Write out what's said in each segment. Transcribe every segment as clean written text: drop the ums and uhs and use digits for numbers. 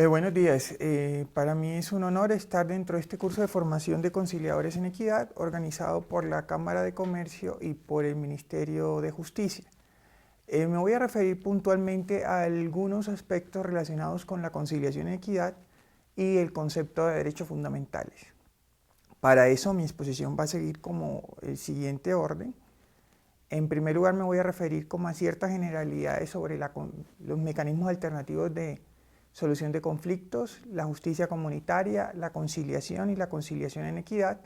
Buenos días. Para mí es un honor estar dentro de este curso de formación de conciliadores en equidad organizado por la Cámara de Comercio y por el Ministerio de Justicia. Me voy a referir puntualmente a algunos aspectos relacionados con la conciliación en equidad y el concepto de derechos fundamentales. Para eso mi exposición va a seguir como el siguiente orden. En primer lugar me voy a referir como a ciertas generalidades sobre los mecanismos alternativos de solución de conflictos, la justicia comunitaria, la conciliación y la conciliación en equidad.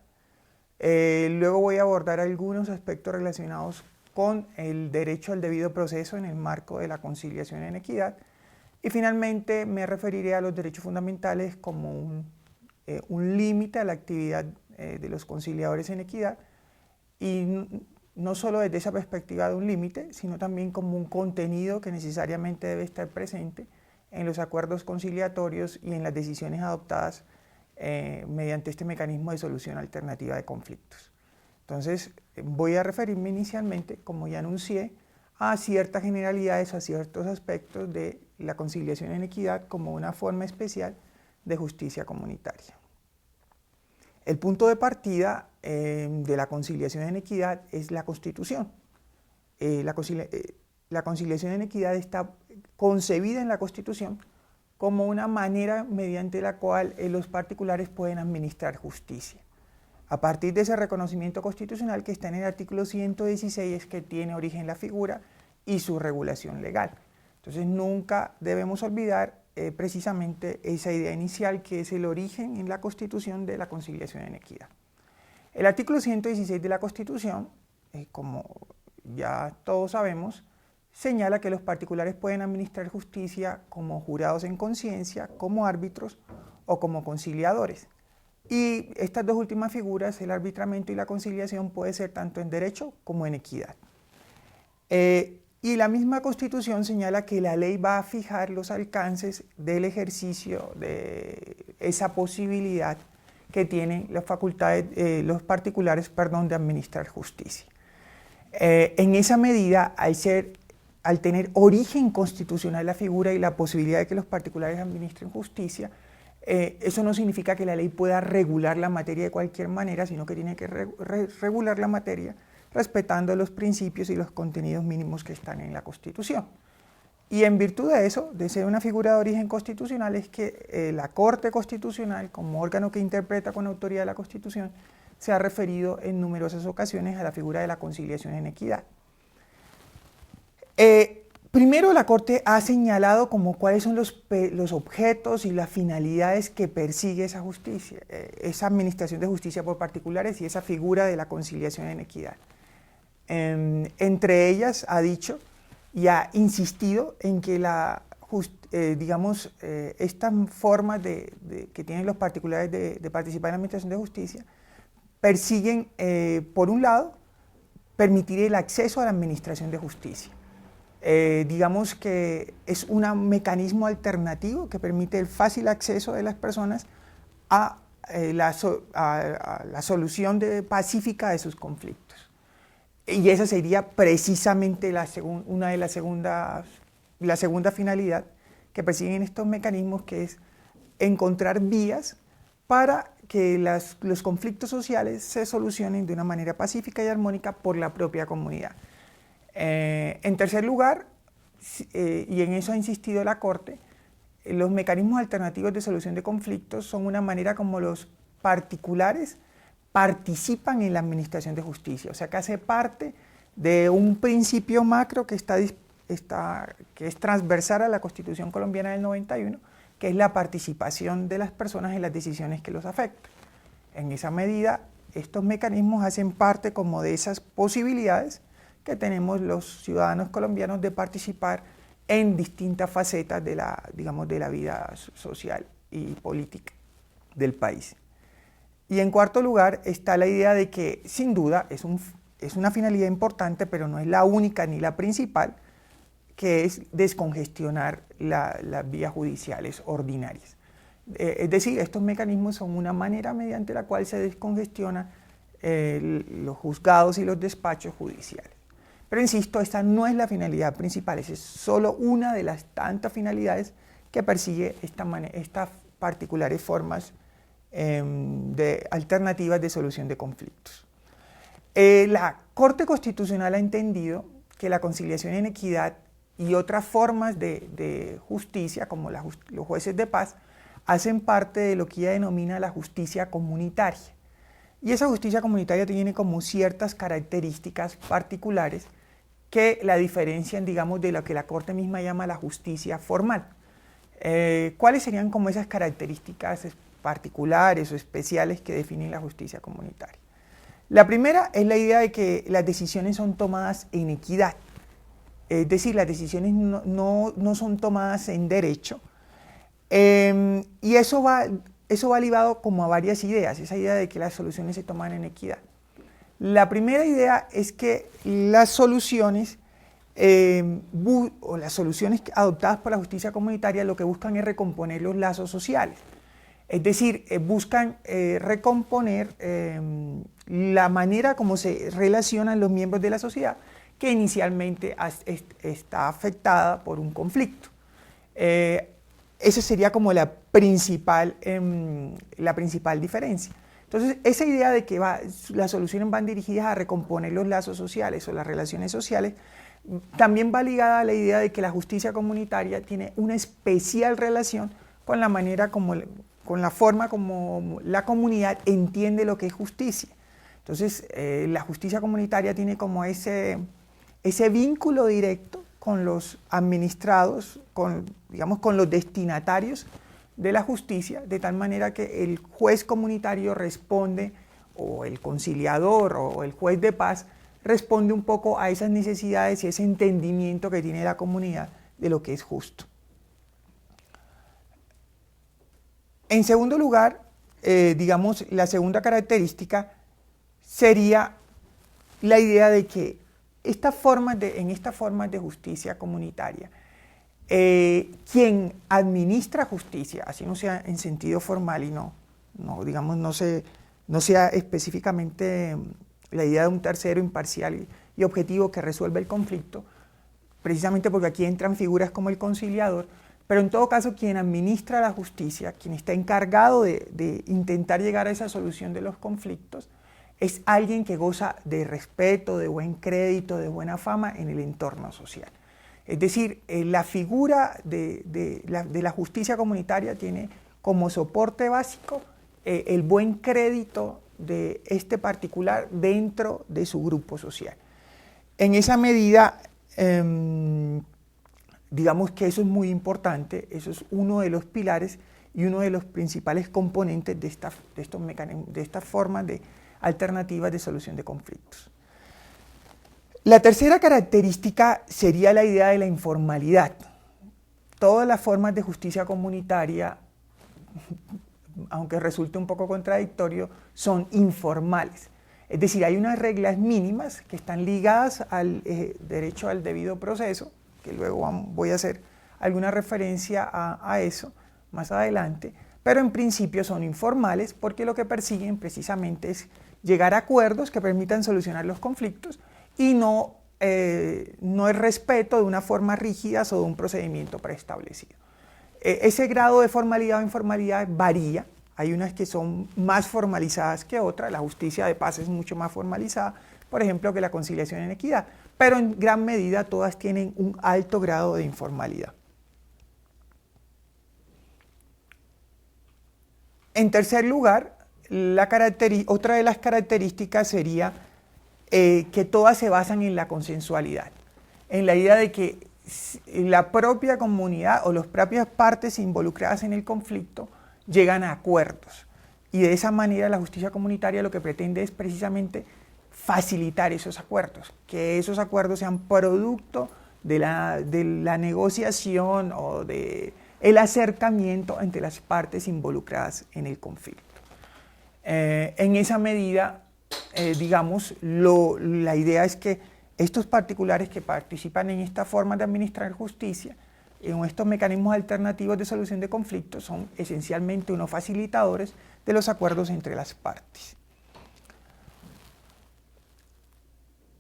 Luego voy a abordar algunos aspectos relacionados con el derecho al debido proceso en el marco de la conciliación en equidad. Y finalmente me referiré a los derechos fundamentales como un límite a la actividad de los conciliadores en equidad, y no solo desde esa perspectiva de un límite, sino también como un contenido que necesariamente debe estar presente en los acuerdos conciliatorios y en las decisiones adoptadas mediante este mecanismo de solución alternativa de conflictos. Entonces, voy a referirme inicialmente, como ya anuncié, a ciertas generalidades, a ciertos aspectos de la conciliación en equidad como una forma especial de justicia comunitaria. El punto de partida de la conciliación en equidad es la Constitución. La conciliación en equidad está concebida en la Constitución como una manera mediante la cual los particulares pueden administrar justicia. A partir de ese reconocimiento constitucional que está en el artículo 116 es que tiene origen la figura y su regulación legal. Entonces nunca debemos olvidar precisamente esa idea inicial que es el origen en la Constitución de la conciliación en equidad. El artículo 116 de la Constitución, como ya todos sabemos, señala que los particulares pueden administrar justicia como jurados en conciencia, como árbitros o como conciliadores. Y estas dos últimas figuras, el arbitramiento y la conciliación, puede ser tanto en derecho como en equidad. Y la misma Constitución señala que la ley va a fijar los alcances del ejercicio de esa posibilidad que tienen las facultades, los particulares, de administrar justicia. En esa medida, al tener origen constitucional la figura y la posibilidad de que los particulares administren justicia, eso no significa que la ley pueda regular la materia de cualquier manera, sino que tiene que regular la materia respetando los principios y los contenidos mínimos que están en la Constitución. Y en virtud de eso, de ser una figura de origen constitucional, es que la Corte Constitucional, como órgano que interpreta con autoridad la Constitución, se ha referido en numerosas ocasiones a la figura de la conciliación en equidad. Primero, la Corte ha señalado como cuáles son los objetos y las finalidades que persigue esa justicia, esa administración de justicia por particulares y esa figura de la conciliación en equidad. Entre ellas ha dicho y ha insistido en que estas formas que tienen los particulares de participar en la administración de justicia persiguen, por un lado, permitir el acceso a la administración de justicia. Digamos que es un mecanismo alternativo que permite el fácil acceso de las personas a la solución pacífica de sus conflictos. Y esa sería precisamente la segunda finalidad que persiguen estos mecanismos, que es encontrar vías para que los conflictos sociales se solucionen de una manera pacífica y armónica por la propia comunidad. En tercer lugar, y en eso ha insistido la Corte, los mecanismos alternativos de solución de conflictos son una manera como los particulares participan en la administración de justicia, o sea que hace parte de un principio macro que es transversal a la Constitución colombiana del 91, que es la participación de las personas en las decisiones que los afectan. En esa medida, estos mecanismos hacen parte como de esas posibilidades que tenemos los ciudadanos colombianos de participar en distintas facetas de la vida social y política del país. Y en cuarto lugar está la idea de que, sin duda, es una finalidad importante, pero no es la única ni la principal, que es descongestionar las vías judiciales ordinarias. Es decir, estos mecanismos son una manera mediante la cual se descongestiona los juzgados y los despachos judiciales. Pero insisto, esta no es la finalidad principal, esa es solo una de las tantas finalidades que persigue estas particulares formas de alternativas de solución de conflictos. La Corte Constitucional ha entendido que la conciliación en equidad y otras formas de justicia, como los jueces de paz, hacen parte de lo que ella denomina la justicia comunitaria. Y esa justicia comunitaria tiene como ciertas características particulares que la diferencian, digamos, de lo que la Corte misma llama la justicia formal. ¿Cuáles serían como esas características particulares o especiales que definen la justicia comunitaria? La primera es la idea de que las decisiones son tomadas en equidad, es decir, las decisiones no son tomadas en derecho, y eso va ligado como a varias ideas, esa idea de que las soluciones se toman en equidad. La primera idea es que las soluciones las soluciones adoptadas por la justicia comunitaria lo que buscan es recomponer los lazos sociales. Es decir, buscan recomponer la manera como se relacionan los miembros de la sociedad que inicialmente está afectada por un conflicto. Esa sería como la principal diferencia. Entonces, esa idea de que las soluciones van dirigidas a recomponer los lazos sociales o las relaciones sociales también va ligada a la idea de que la justicia comunitaria tiene una especial relación con la manera con la forma como la comunidad entiende lo que es justicia. Entonces, la justicia comunitaria tiene como ese vínculo directo con los administrados, digamos, con los destinatarios de la justicia, de tal manera que el juez comunitario responde, o el conciliador, o el juez de paz, responde un poco a esas necesidades y ese entendimiento que tiene la comunidad de lo que es justo. En segundo lugar, digamos, la segunda característica sería la idea de que en estas formas de justicia comunitaria, quien administra justicia, así no sea en sentido formal y no sea específicamente la idea de un tercero imparcial y objetivo que resuelve el conflicto, precisamente porque aquí entran figuras como el conciliador, pero en todo caso quien administra la justicia, quien está encargado de intentar llegar a esa solución de los conflictos, es alguien que goza de respeto, de buen crédito, de buena fama en el entorno social. Es decir, la figura de la justicia comunitaria tiene como soporte básico el buen crédito de este particular dentro de su grupo social. En esa medida, digamos que eso es muy importante, eso es uno de los pilares y uno de los principales componentes de estos mecanismos, de estas formas de alternativas de solución de conflictos. La tercera característica sería la idea de la informalidad. Todas las formas de justicia comunitaria, aunque resulte un poco contradictorio, son informales. Es decir, hay unas reglas mínimas que están ligadas al derecho al debido proceso, que luego voy a hacer alguna referencia a eso más adelante, pero en principio son informales porque lo que persiguen precisamente es llegar a acuerdos que permitan solucionar los conflictos y no el respeto de una forma rígida o de un procedimiento preestablecido. Ese grado de formalidad o informalidad varía, hay unas que son más formalizadas que otras, la justicia de paz es mucho más formalizada, por ejemplo, que la conciliación en equidad, pero en gran medida todas tienen un alto grado de informalidad. En tercer lugar, otra de las características sería que todas se basan en la consensualidad, en la idea de que la propia comunidad o las propias partes involucradas en el conflicto llegan a acuerdos. Y de esa manera la justicia comunitaria lo que pretende es precisamente facilitar esos acuerdos, que esos acuerdos sean producto de la negociación o del acercamiento entre las partes involucradas en el conflicto. En esa medida, digamos, la idea es que estos particulares que participan en esta forma de administrar justicia, en estos mecanismos alternativos de solución de conflictos, son esencialmente unos facilitadores de los acuerdos entre las partes.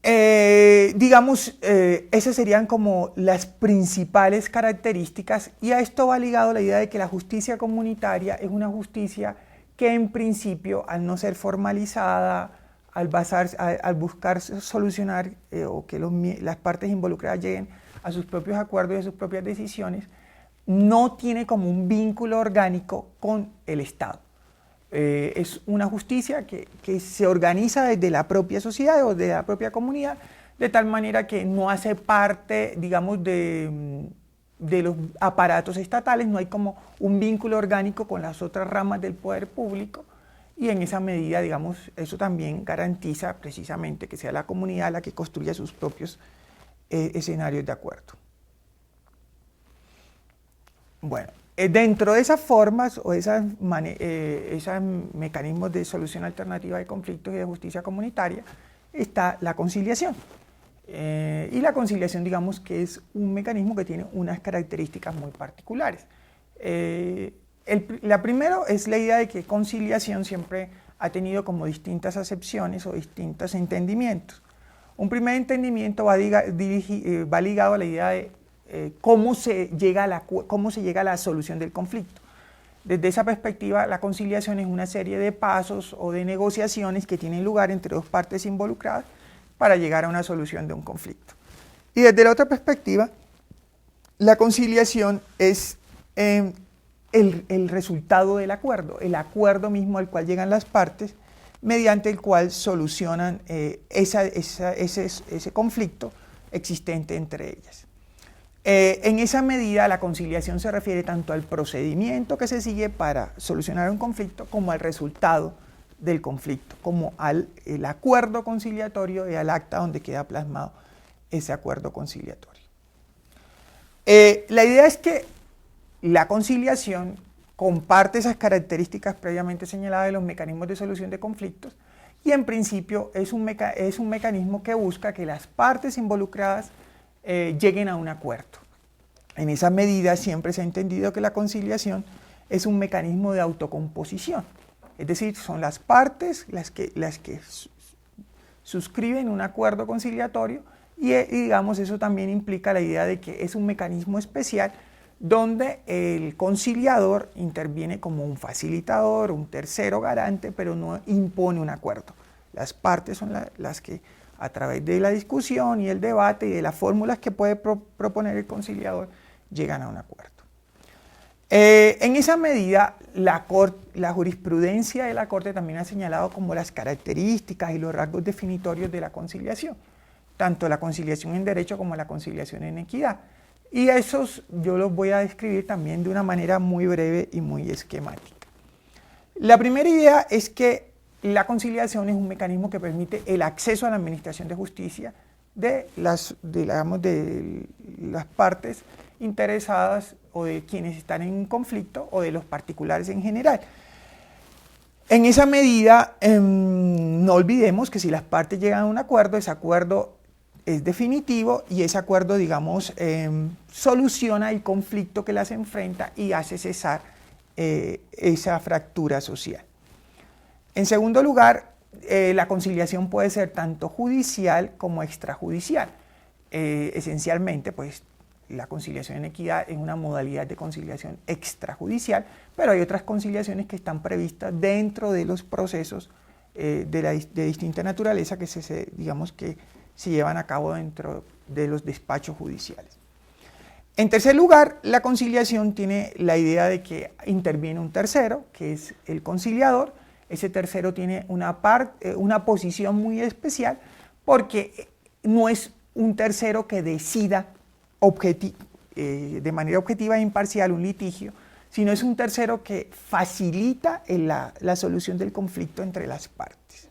Digamos, esas serían como las principales características, y a esto va ligado la idea de que la justicia comunitaria es una justicia que en principio, al no ser formalizada, al buscar solucionar o que las partes involucradas lleguen a sus propios acuerdos y a sus propias decisiones, no tiene como un vínculo orgánico con el Estado. Es una justicia que se organiza desde la propia sociedad o de la propia comunidad, de tal manera que no hace parte, digamos, de los aparatos estatales, no hay como un vínculo orgánico con las otras ramas del poder público, y en esa medida, digamos, eso también garantiza precisamente que sea la comunidad la que construya sus propios escenarios de acuerdo. Bueno, dentro de esas formas o esos mecanismos de solución alternativa de conflictos y de justicia comunitaria está la conciliación. Y la conciliación, digamos, que es un mecanismo que tiene unas características muy particulares. La primera es la idea de que conciliación siempre ha tenido como distintas acepciones o distintos entendimientos. Un primer entendimiento va ligado a la idea de cómo se llega a la solución del conflicto. Desde esa perspectiva, la conciliación es una serie de pasos o de negociaciones que tienen lugar entre dos partes involucradas para llegar a una solución de un conflicto. Y desde la otra perspectiva, la conciliación es el resultado del acuerdo, el acuerdo mismo al cual llegan las partes, mediante el cual solucionan ese conflicto existente entre ellas. En esa medida, la conciliación se refiere tanto al procedimiento que se sigue para solucionar un conflicto como al resultado del conflicto, como al acuerdo conciliatorio y al acta donde queda plasmado ese acuerdo conciliatorio. La idea es que la conciliación comparte esas características previamente señaladas de los mecanismos de solución de conflictos, y en principio es un mecanismo que busca que las partes involucradas lleguen a un acuerdo. En esa medida siempre se ha entendido que la conciliación es un mecanismo de autocomposición, es decir, son las partes las que suscriben un acuerdo conciliatorio, y digamos eso también implica la idea de que es un mecanismo especial donde el conciliador interviene como un facilitador, un tercero garante, pero no impone un acuerdo. Las partes son las que, a través de la discusión y el debate y de las fórmulas que puede proponer el conciliador, llegan a un acuerdo. En esa medida, la jurisprudencia de la Corte también ha señalado como las características y los rasgos definitorios de la conciliación, tanto la conciliación en derecho como la conciliación en equidad. Y esos yo los voy a describir también de una manera muy breve y muy esquemática. La primera idea es que la conciliación es un mecanismo que permite el acceso a la administración de justicia de las partes interesadas o de quienes están en un conflicto o de los particulares en general. En esa medida, no olvidemos que si las partes llegan a un acuerdo, ese acuerdo es definitivo y ese acuerdo, digamos, soluciona el conflicto que las enfrenta y hace cesar esa fractura social. En segundo lugar, la conciliación puede ser tanto judicial como extrajudicial. Esencialmente, pues, la conciliación en equidad es una modalidad de conciliación extrajudicial, pero hay otras conciliaciones que están previstas dentro de los procesos de distinta naturaleza que se llevan a cabo dentro de los despachos judiciales. En tercer lugar, la conciliación tiene la idea de que interviene un tercero, que es el conciliador. Ese tercero tiene una posición muy especial porque no es un tercero que decida de manera objetiva e imparcial un litigio, sino es un tercero que facilita la solución del conflicto entre las partes.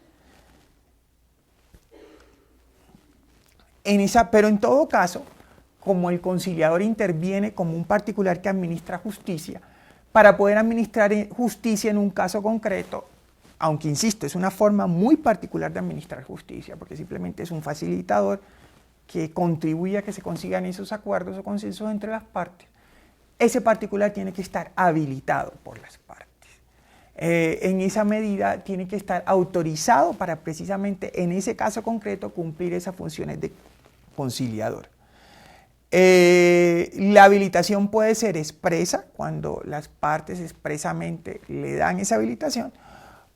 Pero en todo caso, como el conciliador interviene como un particular que administra justicia, para poder administrar justicia en un caso concreto, aunque insisto, es una forma muy particular de administrar justicia, porque simplemente es un facilitador que contribuye a que se consigan esos acuerdos o consensos entre las partes, ese particular tiene que estar habilitado por las partes. en esa medida tiene que estar autorizado para precisamente en ese caso concreto cumplir esas funciones de conciliador. La habilitación puede ser expresa cuando las partes expresamente le dan esa habilitación,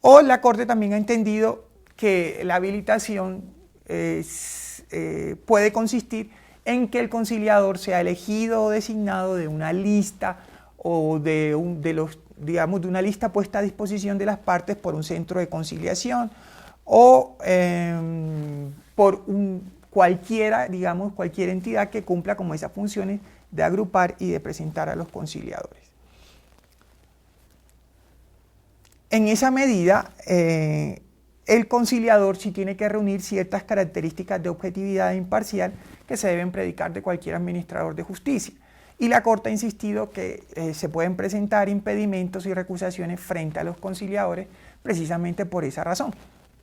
o la Corte también ha entendido que la habilitación puede consistir en que el conciliador sea elegido o designado de una lista o de una lista puesta a disposición de las partes por un centro de conciliación o por cualquier entidad que cumpla como esas funciones de agrupar y de presentar a los conciliadores. En esa medida, el conciliador sí tiene que reunir ciertas características de objetividad e imparcial que se deben predicar de cualquier administrador de justicia. Y la Corte ha insistido que se pueden presentar impedimentos y recusaciones frente a los conciliadores precisamente por esa razón.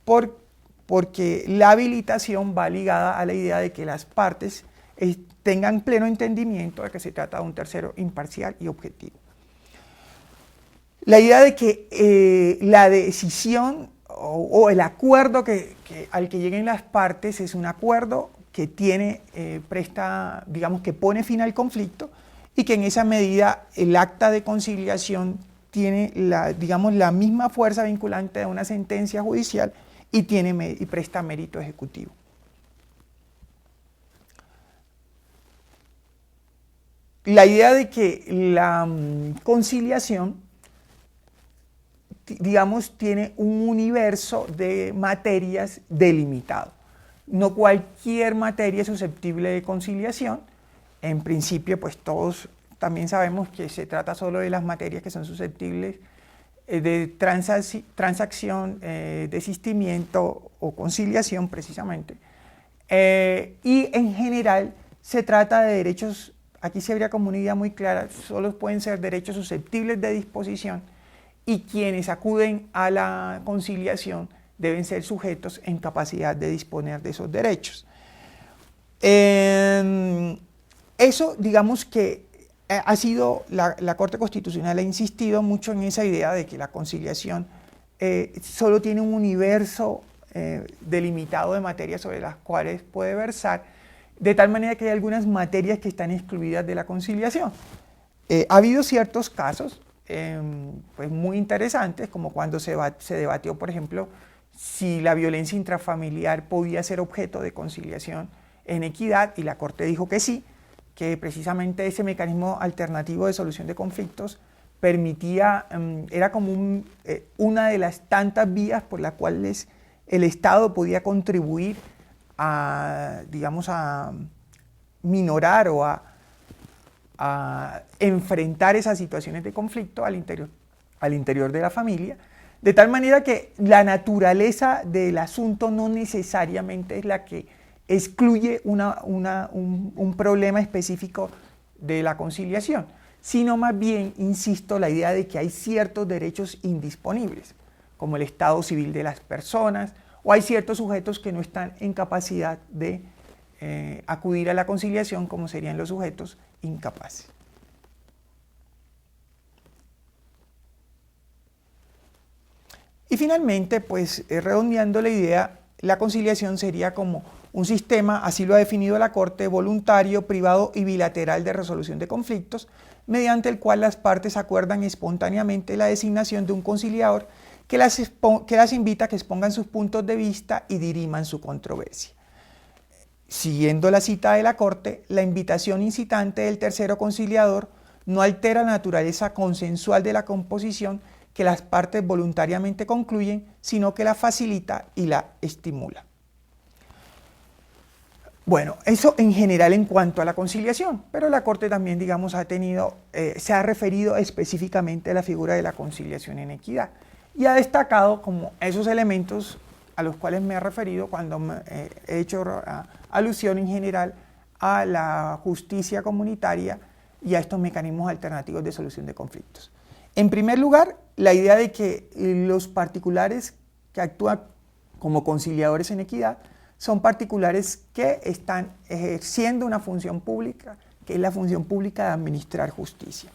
Porque la habilitación va ligada a la idea de que las partes tengan pleno entendimiento de que se trata de un tercero imparcial y objetivo. La idea de que la decisión o el acuerdo al que lleguen las partes es un acuerdo que que pone fin al conflicto y que en esa medida el acta de conciliación tiene la misma fuerza vinculante de una sentencia judicial y presta mérito ejecutivo. La idea de que la conciliación, tiene un universo de materias delimitado. No cualquier materia es susceptible de conciliación. En principio, pues todos también sabemos que se trata solo de las materias que son susceptibles de transacción, desistimiento o conciliación precisamente. Y en general se trata de derechos, aquí se habría como una idea muy clara, solo pueden ser derechos susceptibles de disposición y quienes acuden a la conciliación deben ser sujetos en capacidad de disponer de esos derechos. Eso, digamos que ha sido, la Corte Constitucional ha insistido mucho en esa idea de que la conciliación solo tiene un universo delimitado de materias sobre las cuales puede versar, de tal manera que hay algunas materias que están excluidas de la conciliación. Ha habido ciertos casos pues muy interesantes, como cuando se debatió, por ejemplo, si la violencia intrafamiliar podía ser objeto de conciliación en equidad, y la Corte dijo que sí, que precisamente ese mecanismo alternativo de solución de conflictos permitía, era como una de las tantas vías por las cuales el Estado podía contribuir a minorar o a enfrentar esas situaciones de conflicto al interior de la familia, de tal manera que la naturaleza del asunto no necesariamente es la que excluye un problema específico de la conciliación, sino más bien, insisto, la idea de que hay ciertos derechos indisponibles, como el estado civil de las personas, o hay ciertos sujetos que no están en capacidad de acudir a la conciliación, como serían los sujetos incapaces. Y finalmente, pues redondeando la idea, la conciliación sería como un sistema, así lo ha definido la Corte, voluntario, privado y bilateral de resolución de conflictos, mediante el cual las partes acuerdan espontáneamente la designación de un conciliador que las invita a que expongan sus puntos de vista y diriman su controversia. Siguiendo la cita de la Corte, la invitación incitante del tercero conciliador no altera la naturaleza consensual de la composición que las partes voluntariamente concluyen, sino que la facilita y la estimula. Bueno, eso en general en cuanto a la conciliación, pero la Corte también, se ha referido específicamente a la figura de la conciliación en equidad y ha destacado como esos elementos a los cuales me he referido cuando he hecho alusión en general a la justicia comunitaria y a estos mecanismos alternativos de solución de conflictos. En primer lugar, la idea de que los particulares que actúan como conciliadores en equidad son particulares que están ejerciendo una función pública, que es la función pública de administrar justicia.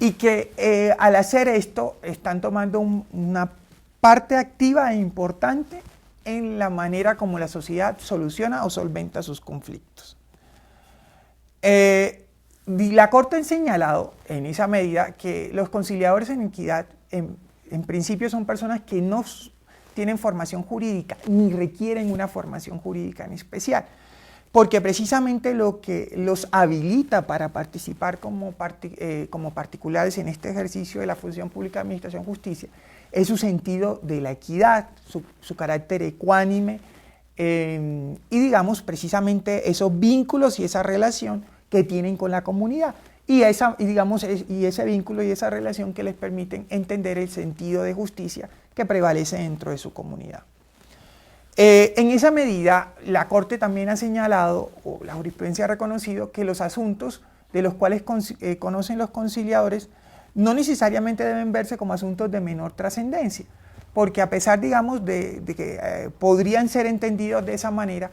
y que al hacer esto están tomando una parte activa e importante en la manera como la sociedad soluciona o solventa sus conflictos. La Corte ha señalado en esa medida que los conciliadores en equidad en principio son personas que no tienen formación jurídica ni requieren una formación jurídica en especial, porque precisamente lo que los habilita para participar como particulares en este ejercicio de la función pública de administración justicia es su sentido de la equidad, su carácter ecuánime y digamos precisamente esos vínculos y esa relación que tienen con la comunidad y ese vínculo y esa relación que les permiten entender el sentido de justicia que prevalece dentro de su comunidad. En esa medida, la Corte también ha señalado, o la jurisprudencia ha reconocido, que los asuntos de los cuales conocen los conciliadores no necesariamente deben verse como asuntos de menor trascendencia, porque a pesar, digamos, de que podrían ser entendidos de esa manera,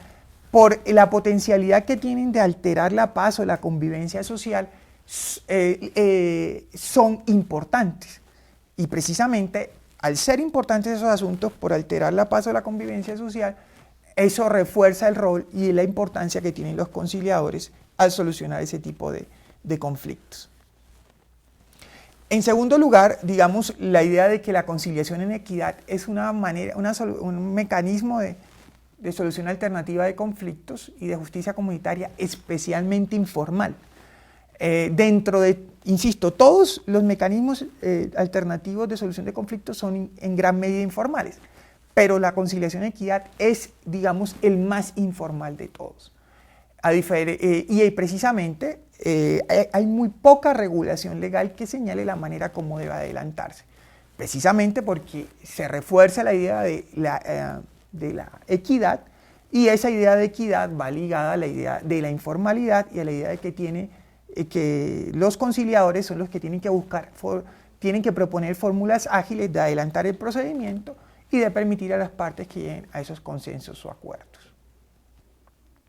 por la potencialidad que tienen de alterar la paz o la convivencia social, son importantes. Y precisamente, al ser importantes esos asuntos por alterar la paz o la convivencia social, eso refuerza el rol y la importancia que tienen los conciliadores al solucionar ese tipo de conflictos. En segundo lugar, digamos, la idea de que la conciliación en equidad es un mecanismo de solución alternativa de conflictos y de justicia comunitaria especialmente informal. Dentro de, insisto, todos los mecanismos alternativos de solución de conflictos son en gran medida informales, pero la conciliación en equidad es, digamos, el más informal de todos. Y precisamente hay muy poca regulación legal que señale la manera como debe adelantarse, precisamente porque se refuerza la idea de la equidad y esa idea de equidad va ligada a la idea de la informalidad y a la idea de que los conciliadores son los que tienen que proponer fórmulas ágiles de adelantar el procedimiento y de permitir a las partes que lleguen a esos consensos o acuerdos.